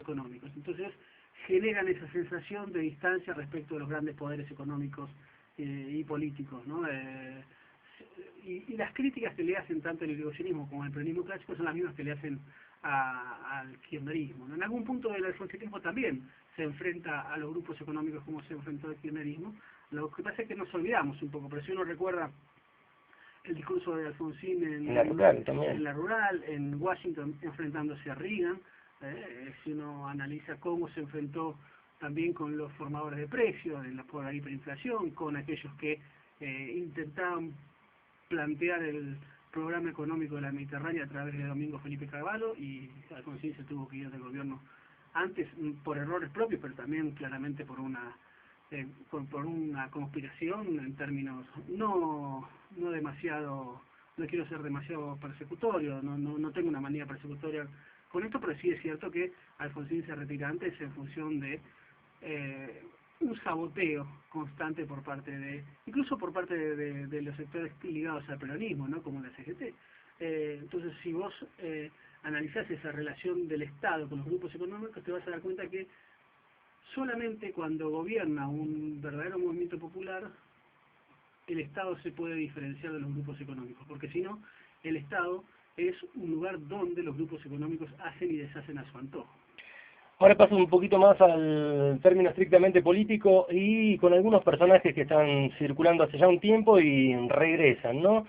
económicos. Entonces generan esa sensación de distancia respecto de los grandes poderes económicos y políticos, ¿no? Y las críticas que le hacen tanto el irigoyenismo como el peronismo clásico son las mismas que le hacen al kirchnerismo, ¿no? En algún punto del alfonsinismo también se enfrenta a los grupos económicos como se enfrentó el kirchnerismo. Lo que pasa es que nos olvidamos un poco, pero si uno recuerda el discurso de Alfonsín en la rural, en Washington enfrentándose a Reagan, si uno analiza cómo se enfrentó también con los formadores de precios, por la hiperinflación, con aquellos que intentaban plantear el programa económico de la Mediterránea a través de Domingo Felipe Carvalho, y Alfonsín se tuvo que ir del gobierno antes por errores propios, pero también claramente por una conspiración en términos no demasiado, no quiero ser demasiado persecutorio, no tengo una manía persecutoria con esto, pero sí es cierto que Alfonsín se retira antes en función de un saboteo constante por parte incluso por parte de los sectores ligados al peronismo, ¿no? Como la CGT. Entonces, si vos analizás esa relación del Estado con los grupos económicos, te vas a dar cuenta que solamente cuando gobierna un verdadero movimiento popular, el Estado se puede diferenciar de los grupos económicos, porque si no, el Estado es un lugar donde los grupos económicos hacen y deshacen a su antojo. Ahora paso un poquito más al término estrictamente político y con algunos personajes que están circulando hace ya un tiempo y regresan, ¿no?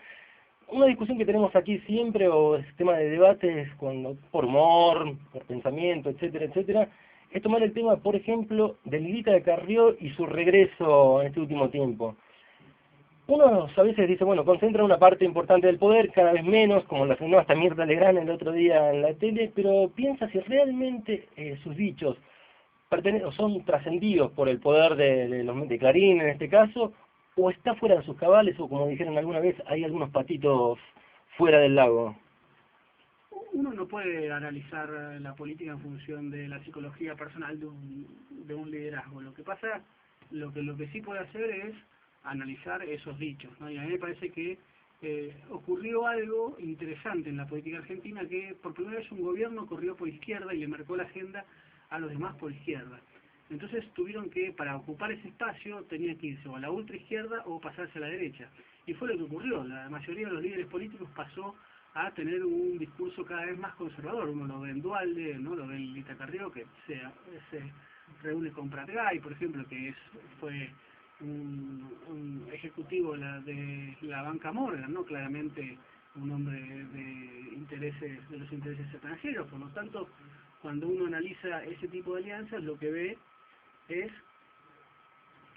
Una discusión que tenemos aquí siempre, o es tema de debates, cuando por humor, por pensamiento, etcétera, etcétera, es tomar el tema, por ejemplo, de Lilita de Carrió y su regreso en este último tiempo. Uno a veces dice, bueno, concentra una parte importante del poder, cada vez menos, como lo hace hasta Mirta Legrand el otro día en la tele, pero piensa si realmente sus dichos son trascendidos por el poder de Clarín en este caso, o está fuera de sus cabales, o como dijeron alguna vez, hay algunos patitos fuera del lago. Uno no puede analizar la política en función de la psicología personal de un liderazgo. Lo que sí puede hacer es analizar esos dichos, ¿no? Y a mí me parece que ocurrió algo interesante en la política argentina, que por primera vez un gobierno corrió por izquierda y le marcó la agenda a los demás por izquierda. Entonces tuvieron que, para ocupar ese espacio, tenían que irse o a la ultraizquierda o pasarse a la derecha. Y fue lo que ocurrió. La mayoría de los líderes políticos pasó a tener un discurso cada vez más conservador. Uno lo ve en Duhalde, ¿no? Lo ve en Lilita Carrió, que se reúne con Pratgay, por ejemplo, que fue un ejecutivo de la banca Morgan, ¿no? Claramente un hombre de los intereses extranjeros. Por lo tanto, cuando uno analiza ese tipo de alianzas, lo que ve es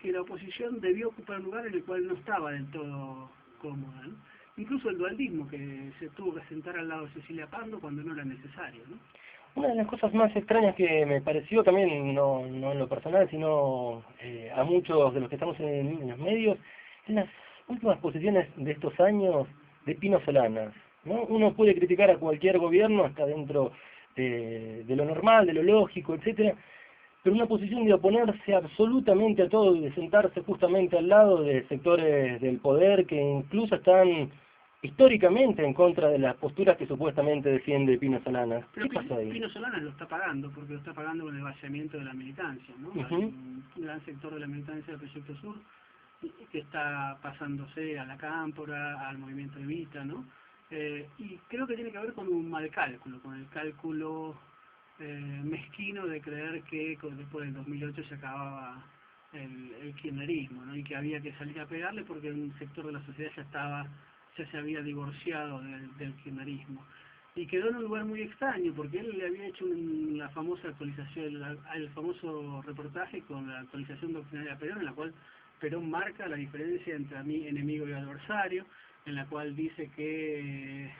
que la oposición debió ocupar un lugar en el cual no estaba del todo cómoda, ¿no? Incluso el dualdismo, que se tuvo que sentar al lado de Cecilia Pando cuando no era necesario, ¿no? Una de las cosas más extrañas que me pareció también, no en lo personal, sino a muchos de los que estamos en los medios, en las últimas posiciones de estos años de Pino Solanas, ¿no? Uno puede criticar a cualquier gobierno hasta dentro de lo normal, de lo lógico, etcétera, pero una posición de oponerse absolutamente a todo y de sentarse justamente al lado de sectores del poder que incluso están históricamente en contra de las posturas que supuestamente defiende Pino Solanas. Pero ¿Qué pasó ahí? Pino Solanas lo está pagando, porque lo está pagando con el vaciamiento de la militancia, ¿no? Hay un gran sector de la militancia del Proyecto Sur que está pasándose a la Cámpora, al movimiento Evita, ¿no? Y creo que tiene que ver con un mal cálculo, con el cálculo mezquino de creer que después del 2008 se acababa el kirchnerismo, ¿no? Y que había que salir a pegarle porque un sector de la sociedad ya se había divorciado del kirchnerismo. Y quedó en un lugar muy extraño, porque él le había hecho la famosa actualización, el famoso reportaje con la actualización doctrinaria de Perón, en la cual Perón marca la diferencia entre enemigo y adversario, en la cual dice que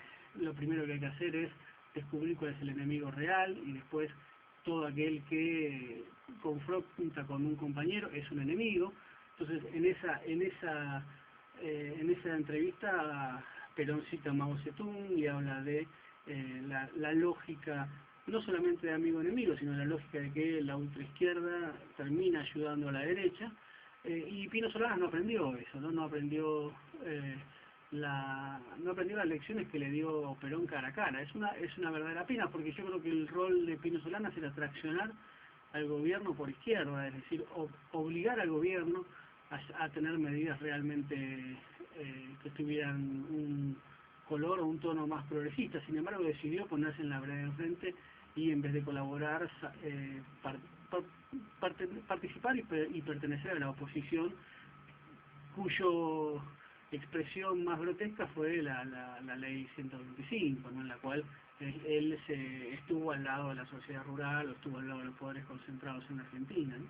lo primero que hay que hacer es descubrir cuál es el enemigo real, y después todo aquel que confronta con un compañero es un enemigo. Entonces, en esa entrevista, Perón cita a Mao Zedong y habla de la lógica, no solamente de amigo-enemigo, sino la lógica de que la ultraizquierda termina ayudando a la derecha, y Pino Solanas no aprendió eso, no aprendió no aprendió las lecciones que le dio Perón cara a cara. Es una verdadera pena, porque yo creo que el rol de Pino Solanas era traccionar al gobierno por izquierda, es decir, obligar al gobierno a tener medidas realmente que tuvieran un color o un tono más progresista. Sin embargo, decidió ponerse en la vereda de enfrente y en vez de colaborar, participar y pertenecer a la oposición, cuyo expresión más grotesca fue la ley 125, ¿no? En la cual él estuvo al lado de la sociedad rural o estuvo al lado de los poderes concentrados en Argentina, ¿no?